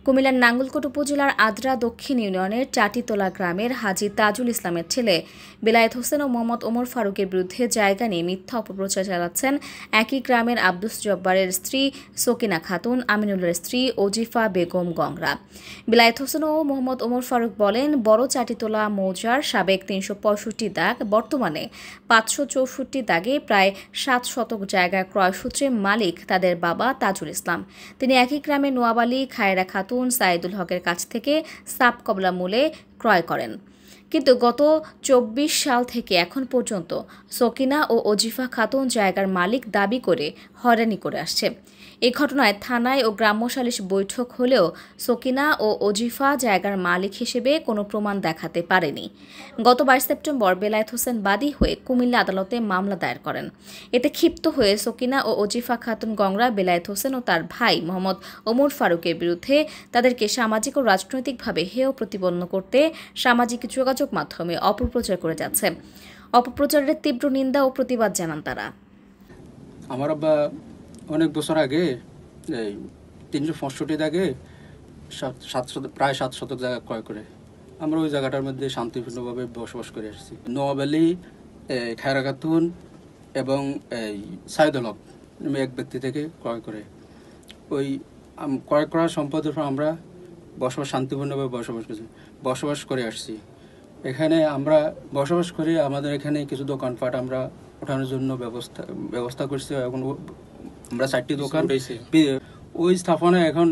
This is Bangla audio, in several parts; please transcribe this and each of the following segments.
কুমিল্লার নাঙ্গলকোট উপজেলার আদ্রা দক্ষিণ ইউনিয়নের চাটিতলা গ্রামের হাজী তাজুল ইসলামের ছেলে বেলায়েত হোসেন ও মোহাম্মদ ওমর ফারুকের বিরুদ্ধে জায়গা নিয়ে মিথ্যা অপপ্রচার চালাচ্ছেন একই গ্রামের আব্দুস জব্বারের স্ত্রী সকিনা খাতুন, আমিনুলের স্ত্রী ওজিফা বেগম গংরা। বেলায়েত হোসেন ও মোহাম্মদ ওমর ফারুক বলেন, বড় চাটিতলা মৌজার সাবেক ৩৬৫ দাগ বর্তমানে ৫৬৪ দাগে প্রায় ৭ শতক জায়গা ক্রয়সূত্রে মালিক তাদের বাবা তাজুল ইসলাম। তিনি একই গ্রামের নোয়াবালী খায়রা খাতুন সাইদুল হকের কাছ থেকে সাব কবলা মূল্যে ক্রয় করেন। কিন্তু গত ২৪ সাল থেকে এখন পর্যন্ত সকিনা ও ওজিফা খাতুন জায়গার মালিক দাবি করে হয়রানি করে আসছে। এই ঘটনায় থানায় ও গ্রাম্য সালিশ বৈঠক হলেও সকিনা ও ওজিফা জায়গার মালিক হিসেবে কোনো প্রমাণ দেখাতে পারেনি। গত ২২ সেপ্টেম্বর বেলায়েত হোসেন বাদী হয়ে কুমিল্লা আদালতে মামলা দায়ের করেন। এতে ক্ষিপ্ত হয়ে সকিনা ও ওজিফা খাতুন গংরা বেলায়েত হোসেন ও তার ভাই মোহাম্মদ ওমর ফারুকের বিরুদ্ধে তাদেরকে সামাজিক ও রাজনৈতিকভাবে হেয় প্রতিপন্ন করতে সামাজিক যোগাযোগ মাধ্যমে অপপ্রচার করে যাচ্ছে। অপপ্রচারের তীব্র নিন্দা ও প্রতিবাদ জানান তারা। আমার আব্বা অনেক বছর আগে এই ৩৬৫ দাগে প্রায় ৭ শতক জায়গা ক্রয় করে আমরা ওই জায়গাটার মধ্যে শান্তিপূর্ণভাবে বসবাস করে আসছি। নোয়াবালী খায়রা খাতুন এবং এই সাইদুল হক এক ব্যক্তি থেকে ক্রয় করে ওই ক্রয় করা সম্পদের উপর আমরা শান্তিপূর্ণভাবে বসবাস করে আসছি। এখানে আমরা বসবাস করি, আমাদের এখানে কিছু দোকানপাট আমরা ওঠানোর জন্য ব্যবস্থা করছি। এখন আমরা ৪টি দোকান ওই স্থাপনা এখন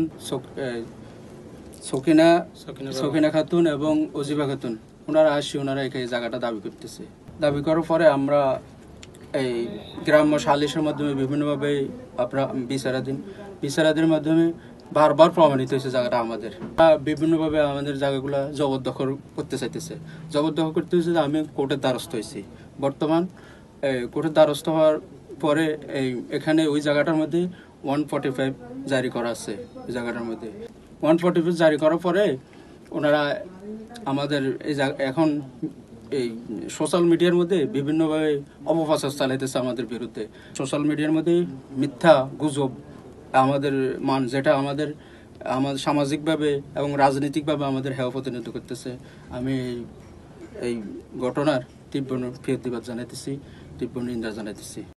সকিনা খাতুন এবং ওজিফা খাতুন ওনারা আসছে, ওনারা এই জায়গাটা দাবি করতেছে। দাবি করার পরে আমরা এই গ্রাম্য সালিশের মাধ্যমে বিভিন্নভাবে আপনারা বিচারাধীনের মাধ্যমে বারবার প্রমাণিত হয়েছে জায়গাটা আমাদের। বিভিন্নভাবে আমাদের জায়গাগুলো জবরদখল করতে চাইতেছে। জবরদখল করতে হয়েছে যে আমি কোর্টের দ্বারস্থ হয়েছি। বর্তমান কোর্টের দ্বারস্থ হওয়ার পরে এখানে ওই জায়গাটার মধ্যে 145 জারি করা আছে। ওই জায়গাটার মধ্যে 145 জারি করার পরে ওনারা আমাদের এখন এই সোশ্যাল মিডিয়ার মধ্যে বিভিন্নভাবে অপপ্রচার চালাইতেছে আমাদের বিরুদ্ধে। সোশ্যাল মিডিয়ার মধ্যে মিথ্যা গুজব আমাদের যেটা আমাদের সামাজিকভাবে এবং রাজনৈতিকভাবে আমাদের হেয় প্রতিনিধিত্ব করতেছে। আমি এই ঘটনার তীব্র প্রতিবাদ জানাইতেছি, তীব্র নিন্দা জানাইতেছি।